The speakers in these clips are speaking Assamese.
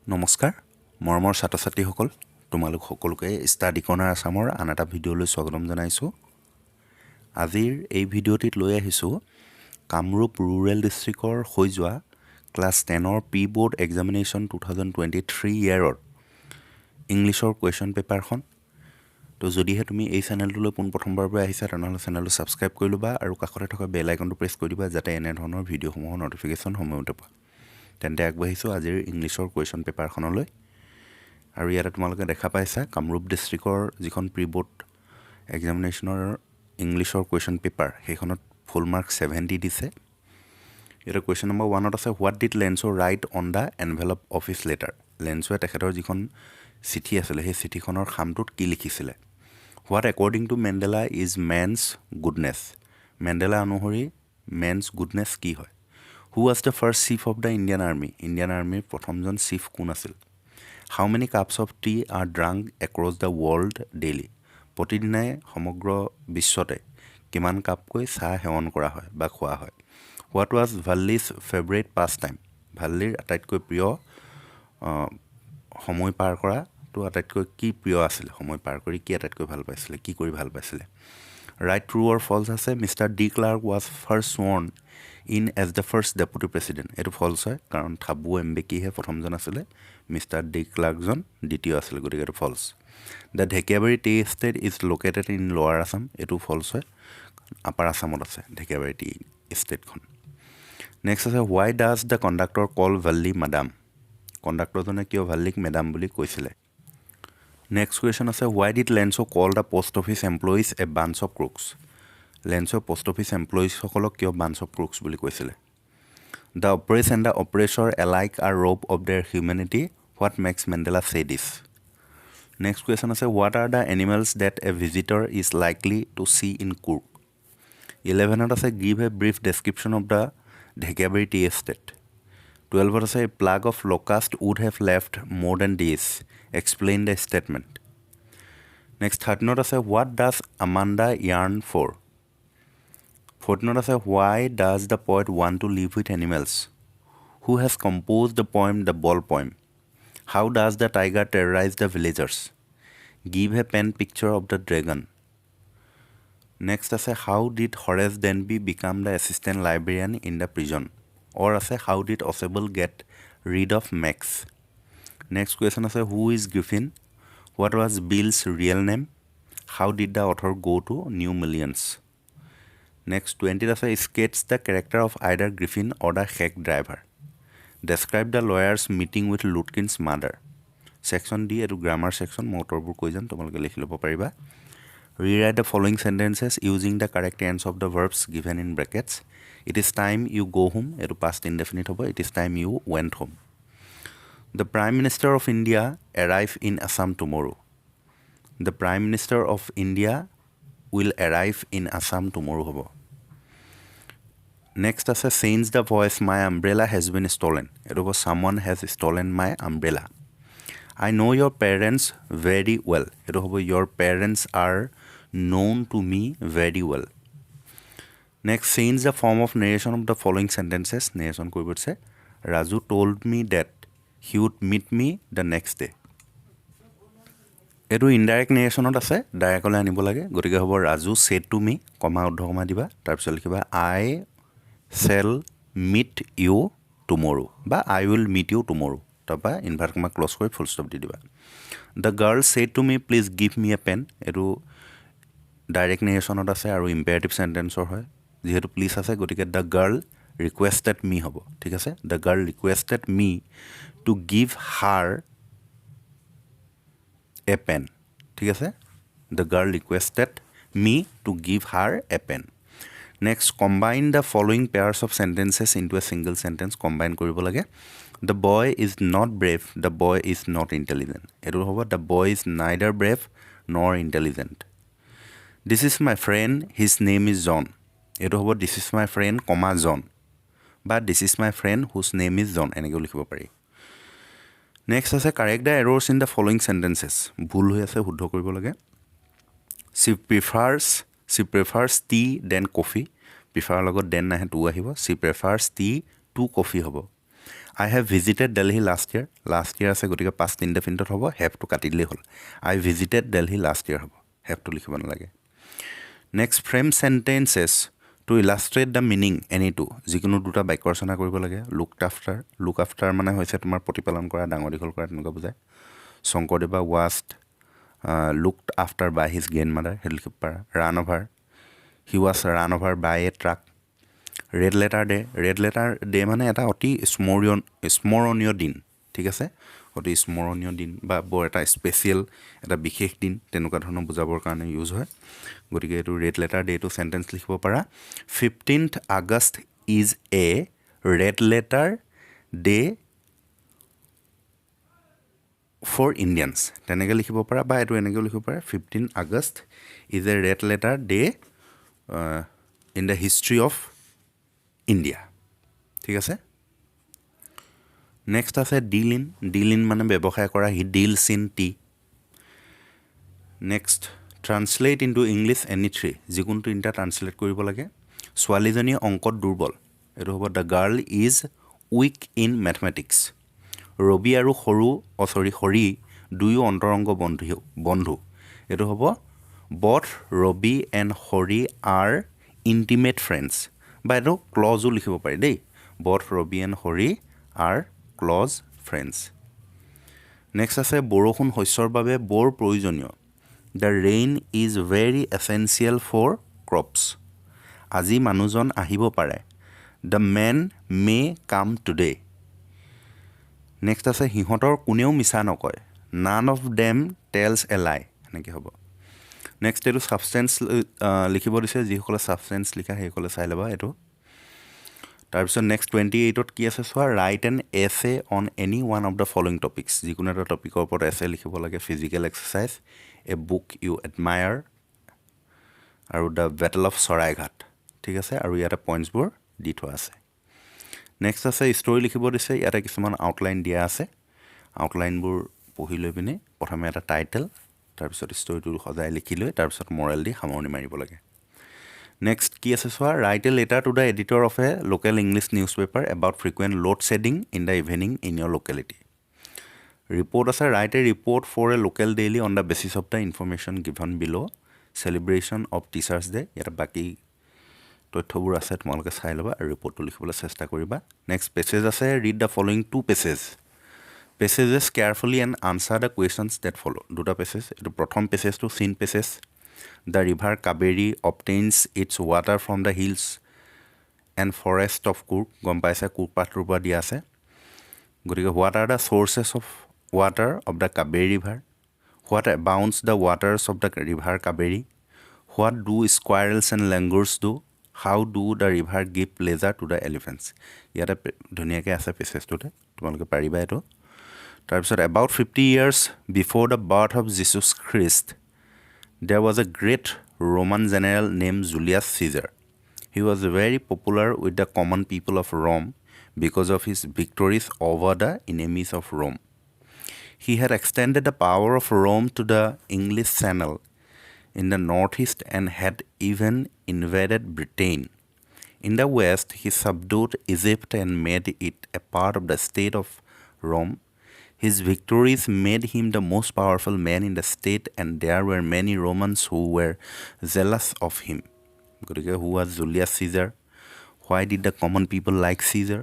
নমস্কাৰ মৰমৰ ছাত্ৰ-ছাত্ৰীসকল তোমালোক সকলোকে ষ্টাডি কৰ্ণাৰ আসামৰ আন এটা ভিডিঅ'লৈ স্বাগতম জনাইছোঁ আজিৰ এই ভিডিঅ'টিত লৈ আহিছোঁ কামৰূপ ৰুৰেল ডিষ্ট্ৰিক্টৰ হৈ যোৱা ক্লাছ 10ৰ প্ৰি বোৰ্ড এক্সামিনেশ্যন 2023 ইয়াৰৰ ইংলিছৰ কুৱেশ্যন পেপাৰখন তো যদিহে তুমি এই চেনেলটোলৈ পোনপ্ৰথমবাৰৰ পৰা আহিছা তেনেহ'লে চেনেলটো ছাবস্ক্ৰাইব কৰি ল'বা আৰু কাষতে থকা বেল আইকনটো প্ৰেছ কৰি দিবা যাতে এনে ধৰণৰ ভিডিঅ'সমূহৰ নটিফিকেশ্যন সময়মতে পোৱা তেন্তে আগবাঢ়িছোঁ আজিৰ ইংলিছৰ কুৱেশ্যন পেপাৰখনলৈ আৰু ইয়াতে তোমালোকে দেখা পাইছা কামৰূপ ডিষ্ট্ৰিক্টৰ যিখন প্ৰি বোৰ্ড এক্সামিনেশ্যনৰ ইংলিছৰ কুৱেশ্যন পেপাৰ সেইখনত ফুল মাৰ্ক 70 দিছে ইয়াতে কুৱেশ্যন নম্বৰ 1ত আছে what did Lencho write on the envelope of his letter লেন্সোৱে তেখেতৰ যিখন চিঠি আছিলে সেই চিঠিখনৰ খামটোত কি লিখিছিলে what according to Mandela is man's goodness Mandela অনুসৰি মেনছ গুডনেছ কি হয় Who was the first chief of the Indian Army? Indian Army প্ৰথমজন chief কোন আছিল? How many cups of tea are drunk across the world daily? প্ৰতিদিনাই সমগ্ৰ বিশ্বতে কিমান কাপকৈ চাহ সেৱন কৰা হয় বা খোৱা হয়? What was Valli's favorite pastime? ভাল্লিৰ আটাইতকৈ প্ৰিয় সময় পাৰ কৰাটো আটাইতকৈ কি প্ৰিয় আছিল? সময় পাৰ কৰি কি আটাইতকৈ ভাল পাইছিলে? কি কৰি ভাল পাইছিলে? Right, true or false আছে Mr. D. Clark was first sworn in as the first deputy president. এটো false হয় কাৰণ থাবু এমবেকিহে প্ৰথমজন আছিলে মিষ্টাৰ ডি ক্লাৰ্কজন দ্বিতীয় আছিল গতিকে এটো false. The Dhekabari tea estate is located in Lower Assam. এটো false হয় আপাৰ আসামত আছে ঢেকিয়াবাৰী টি এষ্টেটখন নেক্সট আছে why does the conductor call Valli madam কণ্ডাক্টৰজনে কিয় ভাল্লিক মেডাম বুলি কৈছিলে Next question is why did Lenso call the post office employees a bunch of crooks? Lenso post office employees hokolok kyo bunch of crooks buli koisile. The oppressed and the oppressor alike are robbed of their humanity. What makes Mandela say this? Next question is what are the animals that a visitor is likely to see in Kurk? 11 is give a brief description of the Dhekabari tea estate. 12 is a plague of locust would have left more than this. Explain the statement. Next 13 is what does Amanda yearn for? 14 is why does the poet want to live with animals? Who has composed the poem The Ball Poem? How does the tiger terrorize the villagers? Give a pen picture of the dragon. Next is how did Horace Denby become the assistant librarian in the prison? Or how did Osable get rid of Max? Next question is who is Griffin? What was Bill's real name? How did the author go to New Millions? Next 20 is sketch the character of either Griffin or the hack driver. Describe the lawyer's meeting with Lutkin's mother. Section D etu grammar section motorbur koijan tomaloke likhi lobo pariba. Rewrite the following sentences using the correct tense of the verbs given in brackets. It is time you go home. Etu past indefinite hobo. It is time you went home. The Prime Minister of India arrive in Assam tomorrow. The Prime Minister of India will arrive in Assam tomorrow hobo. Next is since the voice my umbrella has been stolen. Eto someone has stolen my umbrella. I know your parents very well. Eto hobo your parents are known to me very well. Next change the form of narration of the following sentences. Narration koibot se Raju told me that he would meet me the next day. Etu indirect narration ot ase direct ole anibo lage gotike hobo Raju said to me comma urdhwa comma diba tar pisot likhiba I shall meet you tomorrow ba I will meet you tomorrow taba invert comma close koi full stop di diba The girl said to me please give me a pen etu direct narration ot ase aru imperative sentence or hoy jehetu please ase gotike the girl requested me hobo thik ase the girl requested me to give her a pen thik ase the girl requested me to give her a pen next combine the following pairs of sentences into a single sentence combine koribo lage the boy is not brave the boy is not intelligent etu hobo the boy is neither brave nor intelligent this is my friend his name is John etu hobo this is my friend comma John but this is my friend whose name is John enege likhibo pari Next is correct the errors in the following sentences. Bhul hoy ase huddho koribo lage. She prefers tea than coffee. Prefer logot then nahe tu ahibo. She prefers tea to coffee hobo. I have visited Delhi last year. Last year আছে গতিকে past indefinite হ'ব, have to কাটি দিলেই হ'ল. I visited Delhi last year হ'ব. Have to লিখিব নালাগে. Next, frame sentences to illustrate the meaning any two. যিকোনো দুটা বাক্য ৰচনা কৰিব লাগে. Look after মানে হৈছে তোমাৰ প্ৰতিপালন কৰা, ডাঙৰ দীঘল কৰা তেনেকুৱা বুজায়. Sankardeva was looked after by his grandmother. সেইটো লিখিব পাৰা. Run over. He was run over by a truck. Red letter day মানে এটা অতি স্মৰণীয় দিন. ঠিক আছে? অতি স্মৰণীয় দিন বা বৰ এটা স্পেচিয়েল এটা বিশেষ দিন তেনেকুৱা ধৰণৰ বুজাবৰ কাৰণে ইউজ হয়. গতিকে এইটো ৰেড লেটাৰ ডেটো চেণ্টেন্স লিখিব পাৰা. 15th August is a red letter day for Indians. তেনেকৈ লিখিব পাৰা বা এইটো এনেকৈ লিখিব পাৰা. 15th August is a red letter day in the history of India. ঠিক আছে? নেক্সট আছে ডিল ইন মানে ব্যৱসায় কৰা. He deals in tea. Next translate into English any three. যিকোনো তিনিটা ট্ৰান্সলেট কৰিব লাগে. ছোৱালীজনী অংকত দুৰ্বল. এইটো হ'ব the girl is weak in mathematics. Rabi আৰু হৰি দুয়ো অন্তৰংগ বন্ধু. এইটো হ'ব both Rabi and Hari are intimate friends. বা এইটো ক্লজো লিখিব পাৰি দেই. Both Rabi and Hari are close friends. Next আছে বৰষুণ শস্যৰ বাবে বৰ প্ৰয়োজনীয়. The rain is very essential for crops. আজি মানুহজন আহিব পাৰে. দ্য মেন মে কাম টুডে. নেক্সট আছে সিহঁতৰ কোনেও মিছা নকয়. নান অফ ডেম টেলছ এ লাই. এনেকৈ হ'ব. নেক্সট এইটো ছাবষ্টেঞ্চ লিখিব দিছে. যিসকলে ছাবষ্টেঞ্চ লিখা সেইসকলে চাই ল'বা এইটো. তাৰপিছত নেক্সট 28ত কি আছে চোৱা. ৰাইট এন এছে on any one of the following topics. যিকোনো এটা টপিকৰ ওপৰত এছে লিখিব লাগে. Physical exercise, A book you admirer আৰু দ্য বেটল অফ চৰাইঘাট. ঠিক আছে? আৰু ইয়াতে পইণ্টছবোৰ দি থোৱা আছে. নেক্সট আছে ষ্টৰি লিখিব দিছে. ইয়াতে কিছুমান আউটলাইন দিয়া আছে. আউটলাইনবোৰ পঢ়ি লৈ পিনে প্ৰথমে এটা টাইটেল, তাৰপিছত ষ্টৰিটো সজাই লিখি লৈ তাৰপিছত মৰেল দি সামৰণি মাৰিব লাগে. নেক্সট কি আছে চোৱা. Write a letter to the editor of a local English newspaper about frequent load shedding in the evening in your locality. Report আছে. Write a report for a local daily on the basis of the information given below' celebration of teachers' day. ইয়াতে বাকী তথ্যবোৰ আছে, তোমালোকে চাই ল'বা আৰু ৰিপৰ্টটো লিখিবলৈ চেষ্টা কৰিবা. নেক্সট পেছেজ আছে. Read the following 2 passages carefully and answer the questions that follow'. দুটা পেছেজ. এইটো প্ৰথম পেছেজটো seen passage. The river Kaveri obtains its water from the hills and forest of Coorg. গম পাইছে কুৰ্ক পাথটোৰ পৰা দিয়া আছে. গতিকে what are the sources of water of the Kaveri river. What bounds the waters of the river Kaveri. What do squirrels and লেংগুৰ্ছ do. How do the river give pleasure to the elephants. ইয়াতে ধুনীয়াকৈ আছে পেছেজটোতে, তোমালোকে পাৰিবা এইটো. তাৰপিছত about 50 years before the birth of Jesus Christ there was a great Roman general named Julius Caesar. He was very popular with the common people of Rome because of his victories over the enemies of Rome. He had extended the power of Rome to the English Channel in the northeast and had even invaded Britain. In the west, he subdued Egypt and made it a part of the state of Rome. His victories made him the most powerful man in the state, and there were many Romans who were jealous of him. Who was Julius Caesar? Why did the common people like Caesar?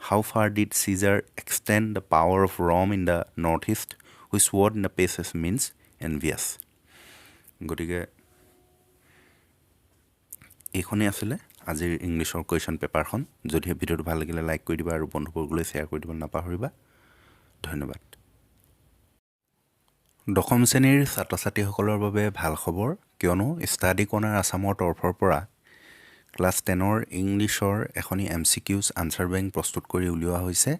How far did Caesar extend the power of Rome in the northeast? Which word in the passage means envious? এইখনেই আছিলে আজিৰ ইংলিছৰ কুৱেশ্যন পেপাৰখন. যদিহে ভিডিঅ'টো ভাল লাগিলে লাইক কৰি দিবা আৰু বন্ধুবৰ্গলৈ শ্বেয়াৰ কৰি দিব নাপাহৰিবা. ধন্যবাদ. দশম শ্ৰেণীৰ ছাত্ৰ ছাত্ৰীসকলৰ বাবে ভাল খবৰ, কিয়নো ষ্টাডি কৰ্ণাৰ আছামৰ তৰফৰ পৰা ক্লাছ 10ৰ ইংলিছৰ এখনি MCQs আনচাৰ বেংক প্ৰস্তুত কৰি উলিওৱা হৈছে,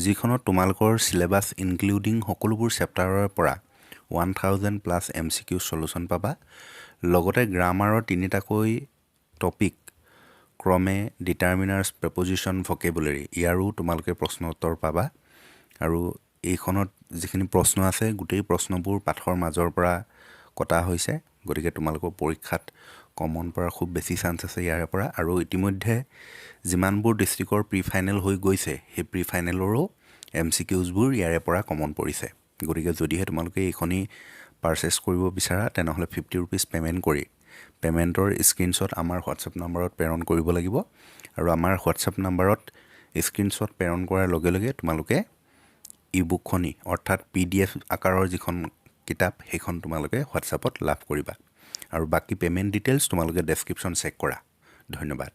যিখনত তোমালোকৰ চিলেবাছ ইনক্লুডিং সকলোবোৰ চেপ্টাৰৰ পৰা 1000+ MCQ চলুশ্যন পাবা. লগতে গ্ৰামাৰৰ 3টাকৈ টপিক ক্ৰমে ডিটাৰমিনাৰ্ছ, প্ৰেপজিশ্যন, ভকেবুলাৰী ইয়াৰো তোমালোকে প্ৰশ্ন উত্তৰ পাবা. আৰু এইখনত যিখিনি প্ৰশ্ন আছে গোটেই প্ৰশ্নবোৰ পাঠৰ মাজৰ পৰা কটা হৈছে. গতিকে তোমালোকৰ পৰীক্ষাত কমন পৰাৰ খুব বেছি চান্স আছে ইয়াৰে পৰা আৰু ইতিমধ্যে যিমানবোৰ ডিষ্ট্ৰিক্টৰ প্ৰি ফাইনেল হৈ গৈছে সেই প্ৰি ফাইনেলৰো MCQsবোৰ ইয়াৰে পৰা কমন পৰিছে গতিকে যদিহে তোমালোকে এইখনি পাৰচেছ কৰিব বিচাৰা তেনেহ'লে 50 rupees পে'মেণ্ট কৰি পে'মেণ্টৰ স্ক্ৰীনশ্বট আমাৰ হোৱাটছএপ নাম্বাৰত প্ৰেৰণ কৰিব লাগিব আৰু আমাৰ হোৱাটছএপ নাম্বাৰত স্ক্ৰীনশ্বট প্ৰেৰণ কৰাৰ লগে লগে তোমালোকে ইবুকখনি অৰ্থাৎ PDF আকাৰৰ যিখন কিতাপ সেইখন তোমালোকে হোৱাটছএপত লাভ কৰিবা আৰু বাকি পে'মেণ্ট ডিটেইলছ তোমালোকে ডেছক্ৰিপশ্যন চেক কৰা ধন্যবাদ